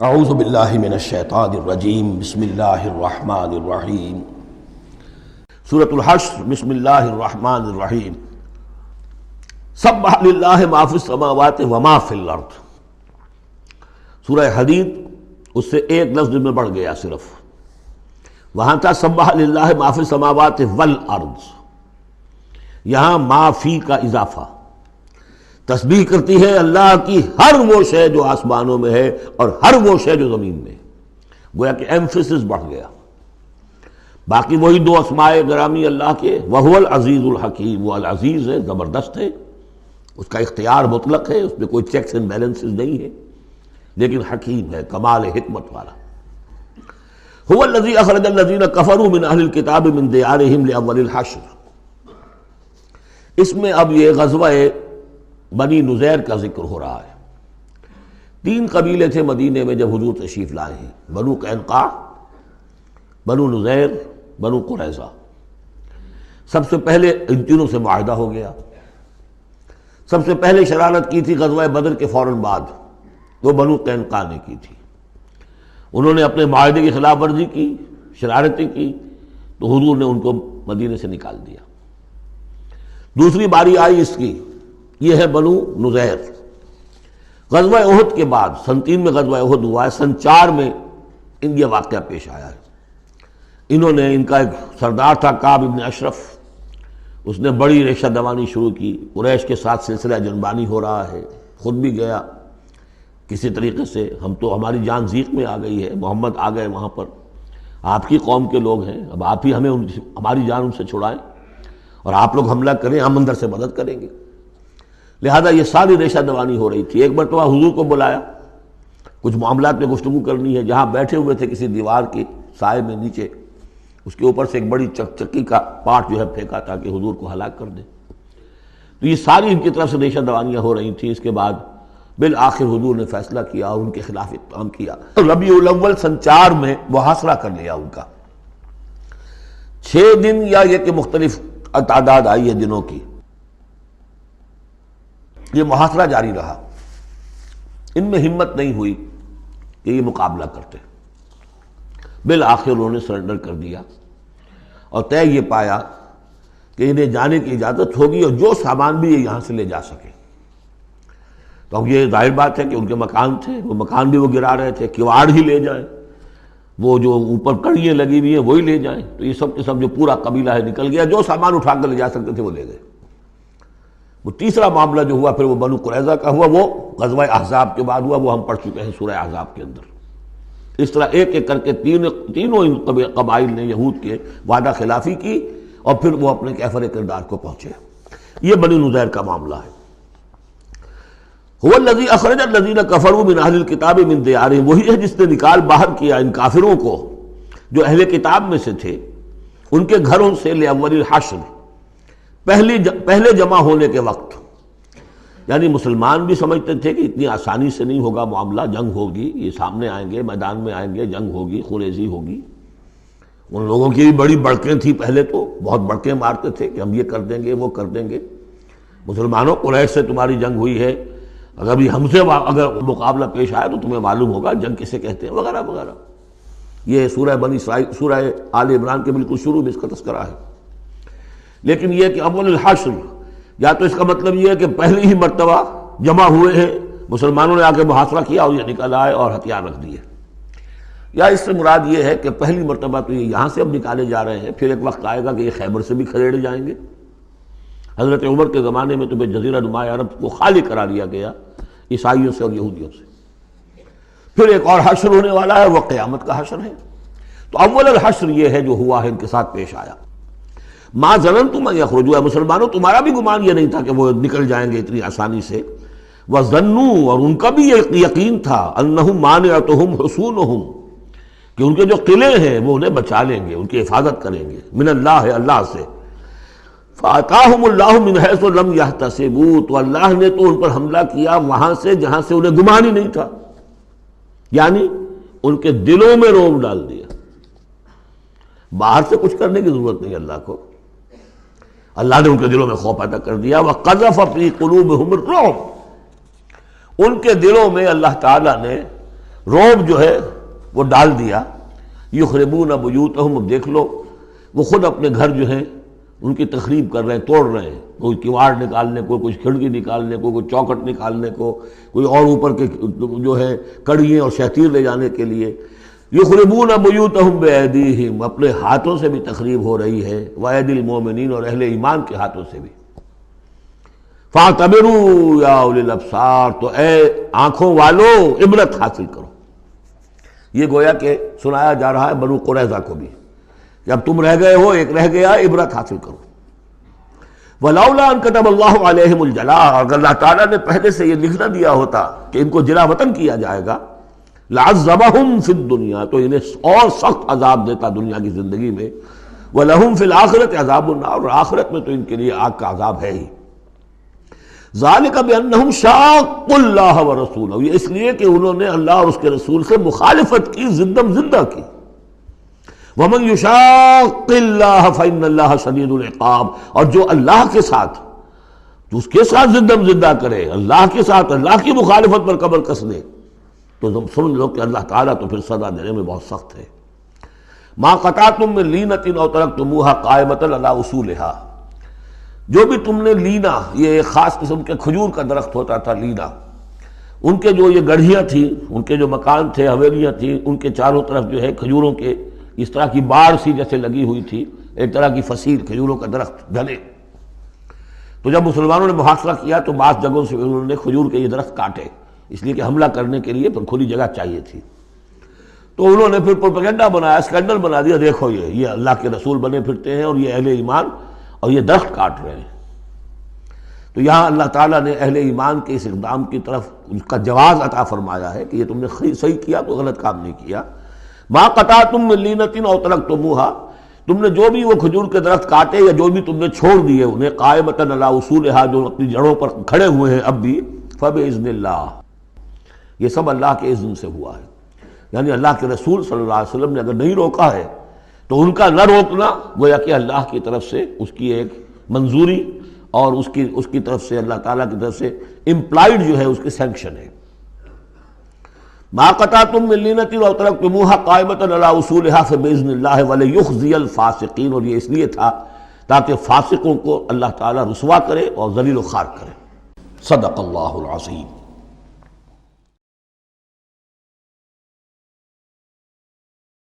اعوذ باللہ من الشیطان الرجیم بسم اللہ الرحمن الرحیم سورۃ الحشر بسم اللہ الرحمن الرحیم سبح للہ ما فی السماوات وما فی الارض. سورہ حدید اس سے ایک لفظ میں بڑھ گیا، صرف وہاں تھا سبح للہ ما فی السماوات والارض، یہاں ما فی کا اضافہ، تسبیح کرتی ہے اللہ کی ہر وہ شے جو آسمانوں میں ہے اور ہر وہ شے جو زمین میں ہے. گویا کہ ایمفیسس بڑھ گیا. باقی وہی دو اسماء گرامی اللہ کے، وہو العزیز الحکیم، وہ العزیز ہے، زبردست ہے، اس کا اختیار مطلق ہے، اس میں کوئی چیکس اینڈ بیلنسز نہیں ہے، لیکن حکیم ہے، کمال حکمت والا. هو الذی اخرج الذین کفروا من اہل الکتاب من دیارہم لاول الحشر. اس میں اب یہ غزوہ بنی نذیر کا ذکر ہو رہا ہے. 3 قبیلے تھے مدینے میں جب حضور تشریف لائے ہیں، بنو قینقاع، بنو نذیر، بنو قریظہ. سب سے پہلے ان تینوں سے معاہدہ ہو گیا. سب سے پہلے شرارت کی تھی غزوہ بدر کے فوراً بعد، وہ بنو قینقاع نے کی تھی. انہوں نے اپنے معاہدے کی خلاف ورزی کی، شرارتیں کی، تو حضور نے ان کو مدینے سے نکال دیا. دوسری باری آئی اس کی، یہ ہے بنو نذیر. غزوہ احد کے بعد سن 3 میں غزوہ احد ہوا ہے، سن 4 میں یہ واقعہ پیش آیا ہے. انہوں نے، ان کا ایک سردار تھا کعب ابن اشرف، اس نے بڑی ریشہ دوانی شروع کی. قریش کے ساتھ سلسلہ جنبانی ہو رہا ہے، خود بھی گیا کسی طریقے سے. ہم تو، ہماری جان ضیق میں آ گئی ہے، محمد آ گئے وہاں پر، آپ کی قوم کے لوگ ہیں، اب آپ ہی ہمیں ہماری جان ان سے چھڑائیں اور آپ لوگ حملہ کریں، ہم اندر سے مدد کریں گے. لہذا یہ ساری ریشہ دوانی ہو رہی تھی. ایک مرتبہ حضور کو بلایا، کچھ معاملات میں گفتگو کرنی ہے. جہاں بیٹھے ہوئے تھے کسی دیوار کے سائے میں نیچے، اس کے اوپر سے ایک بڑی چکی کا پارٹ جو ہے پھینکا تاکہ حضور کو ہلاک کر دے. تو یہ ساری ان کی طرف سے ریشہ دوانیاں ہو رہی تھیں. اس کے بعد بالآخر حضور نے فیصلہ کیا اور ان کے خلاف اقدام کیا. ربیع الاول سن 4 میں محاصرہ کر لیا ان کا. 6 دن یا یہ کہ مختلف تعداد آئی ہے دنوں کی، یہ محاصرہ جاری رہا. ان میں ہمت نہیں ہوئی کہ یہ مقابلہ کرتے. بالآخر انہوں نے سرنڈر کر دیا اور طے یہ پایا کہ انہیں جانے کی اجازت ہوگی اور جو سامان بھی یہ یہاں سے لے جا سکے. تو اب یہ ظاہر بات ہے کہ ان کے مکان تھے، وہ مکان بھی وہ گرا رہے تھے، کواڑ ہی لے جائیں، وہ جو اوپر کڑیاں لگی ہوئی ہیں وہی لے جائیں. تو یہ سب کے سب جو پورا قبیلہ ہے نکل گیا، جو سامان اٹھا کر لے جا سکتے تھے وہ لے گئے. وہ تیسرا معاملہ جو ہوا پھر وہ بنو قریظہ کا ہوا، وہ غزوہ احزاب کے بعد ہوا، وہ ہم پڑھ چکے ہیں سورہ احزاب کے اندر. اس طرح ایک ایک کر کے تینوں قبائل نے یہود کے وعدہ خلافی کی اور پھر وہ اپنے کیفر کردار کو پہنچے. یہ بنی نذیر کا معاملہ ہے. هو الذی اخرج الذین کفروا من اہل الکتاب من دیارہم، وہی ہے جس نے نکال باہر کیا ان کافروں کو جو اہل کتاب میں سے تھے ان کے گھروں سے، لاول الحشر، پہلے جمع ہونے کے وقت. یعنی مسلمان بھی سمجھتے تھے کہ اتنی آسانی سے نہیں ہوگا معاملہ، جنگ ہوگی، یہ سامنے آئیں گے، میدان میں آئیں گے، جنگ ہوگی، خونریزی ہوگی. ان لوگوں کی بھی بڑی بڑکیں تھیں، پہلے تو بہت بڑکیں مارتے تھے کہ ہم یہ کر دیں گے، وہ کر دیں گے. مسلمانوں، قریش سے تمہاری جنگ ہوئی ہے، اگر بھی ہم سے اگر مقابلہ پیش آیا تو تمہیں معلوم ہوگا جنگ کسے کہتے ہیں، وغیرہ وغیرہ. یہ سورہ بنی اسرائیل، سورہ آل عمران کے بالکل شروع میں اس کا تذکرہ ہے. لیکن یہ کہ اول الحشر، یا تو اس کا مطلب یہ ہے کہ پہلی ہی مرتبہ جمع ہوئے ہیں مسلمانوں نے، آ کے محاصرہ کیا اور یہ نکل آئے اور ہتھیار رکھ دیے، یا اس سے مراد یہ ہے کہ پہلی مرتبہ تو یہ یہاں سے اب نکالے جا رہے ہیں، پھر ایک وقت آئے گا کہ یہ خیبر سے بھی کھریڑے جائیں گے. حضرت عمر کے زمانے میں تو جزیرہ نما عرب کو خالی کرا دیا گیا عیسائیوں سے اور یہودیوں سے. پھر ایک اور حشر ہونے والا ہے، وہ قیامت کا حشر ہے. تو اول الحشر یہ ہے جو ہوا ہے، ان کے ساتھ پیش آیا. ما ظننتم ان یخرجوا، مسلمانوں تمہارا بھی گمان یہ نہیں تھا کہ وہ نکل جائیں گے اتنی آسانی سے. وظنوا، اور ان کا بھی یہ یقین تھا، انہم مانعتہم حصونہم، کہ ان کے جو قلعے ہیں وہ انہیں بچا لیں گے، ان کی حفاظت کریں گے، من اللہ، اللہ سے. فَأَتَاهُمُ اللَّهُ مِنْ حَيْثُ لَمْ يَحْتَسِبُوا، تو اللہ نے تو ان پر حملہ کیا وہاں سے جہاں سے انہیں گمان ہی نہیں تھا. یعنی ان کے دلوں میں رعب ڈال دیا. باہر سے کچھ کرنے کی ضرورت نہیں اللہ کو، اللہ نے ان کے دلوں میں خوف پیدا کر دیا. وَقَذَفَ فِي قُلُوبِهِمُ الرُّعْبَ، ان کے دلوں میں اللہ تعالیٰ نے رعب جو ہے وہ ڈال دیا. یخربون بیوتہم، اب دیکھ لو وہ خود اپنے گھر جو ہیں ان کی تخریب کر رہے ہیں، توڑ رہے ہیں، کوئی کیواڑ نکالنے کو، کچھ کھڑکی نکالنے کو، کوئی چوکھٹ نکالنے کو، کوئی اور اوپر کے جو ہے کڑیے اور شہتیر لے جانے کے لیے. یخربون بیوتہم بایدیہم، اپنے ہاتھوں سے بھی تخریب ہو رہی ہے، وایدی المومنین، اور اہل ایمان کے ہاتھوں سے بھی. فاعتبروا یا اولی الابصار، تو اے آنکھوں والو عبرت حاصل کرو. یہ گویا کہ سنایا جا رہا ہے بنو قریظہ کو بھی کہ اب تم رہ گئے ہو، ایک رہ گیا، عبرت حاصل کرو. وَلَوْلَا أَن كَتَبَ اللَّهُ عَلَيْهِمُ الْجَلَاءَ، اگر اللہ تعالیٰ نے پہلے سے یہ لکھ نہ دیا ہوتا کہ ان کو جلا وطن کیا جائے گا، لَعَذَّبَهُمْ فِي الدُّنْيَا، تو انہیں اور سخت عذاب دیتا دنیا کی زندگی میں. وَلَهُمْ فِي الْآخِرَةِ عَذَابُ النَّارِ، اور آخرت میں تو ان کے لیے آگ کا عذاب ہے ہی. ذَلِكَ بِأَنَّهُمْ شَاقُّوا اللَّهَ وَرَسُولَهُ، یہ اس لیے کہ انہوں نے اللہ اور اس کے رسول سے مخالفت کی، زندم زندہ کی. وَمَن يُشَاقِّ اللَّهَ فَإِنَّ اللَّهَ شَدِيدُ الْعِقَابِ، اور جو اللہ کے ساتھ، جو اس کے ساتھ زندم زندہ کرے، اللہ کے ساتھ اللہ کی مخالفت پر کمر کس لے، تو تم سمجھ لو کہ اللہ تعالیٰ تو پھر سزا دینے میں بہت سخت ہے. مَا قَطَعْتُم مِّن لِینَةٍ أَوْ تَرَكْتُمُوهَا قَائِمَةً عَلَىٰ أُصُولِهَا، جو بھی تم نے لینا، یہ ایک خاص قسم کے کھجور کا درخت ہوتا تھا لینا، ان کے جو یہ گڑھیاں تھیں، ان کے جو مکان تھے، حویلیاں تھیں، ان کے چاروں طرف جو ہے کھجوروں کے اس طرح کی باڑ سی جیسے لگی ہوئی تھی، ایک طرح کی فصیل کھجوروں کا درخت گھنے. تو جب مسلمانوں نے محاصرہ کیا تو بعض جگہوں سے انہوں نے کھجور کے یہ درخت کاٹے، اس لیے کہ حملہ کرنے کے لیے پھر کھلی جگہ چاہیے تھی. تو انہوں نے پھر پروپیگنڈا بنایا، اسکینڈل بنا دیا، دیکھو یہ اللہ کے رسول بنے پھرتے ہیں اور یہ اہل ایمان، اور یہ درخت کاٹ رہے ہیں. تو یہاں اللہ تعالیٰ نے اہل ایمان کے اس اقدام کی طرف اس کا جواز عطا فرمایا ہے کہ یہ تم نے صحیح کیا، کوئی غلط کام نہیں کیا. مَا قَطَعْتُم مِّن لِینَةٍ أَوْ تَرَكْتُمُوهَا، تم نے جو بھی وہ کھجور کے درخت کاٹے یا جو بھی تم نے چھوڑ دیے انہیں، قائمۃ علی اصولھا، جو اپنی جڑوں پر کھڑے ہوئے ہیں اب بھی، فبإذن اللہ، یہ سب اللہ کے اذن سے ہوا ہے. یعنی اللہ کے رسول صلی اللہ علیہ وسلم نے اگر نہیں روکا ہے تو ان کا نہ روکنا گویا کہ اللہ کی طرف سے اس کی ایک منظوری اور اس کی طرف سے اللہ تعالیٰ کی طرف سے امپلائڈ جو ہے اس کی سینکشن ہے. مَا قَطَعْتُم مِّن لِینَةٍ أَوْ تَرَكْتُمُوهَا قَائِمَةً عَلَىٰ أُصُولِهَا فَبِإِذْنِ اللَّهِ وَلِيُخْزِيَ الْفَاسِقِينَ، اور یہ اس لیے تھا تاکہ فاسقوں کو اللہ تعالیٰ رسوا کرے اور ذلیل و خوار کرے. صدق اللہ العظیم.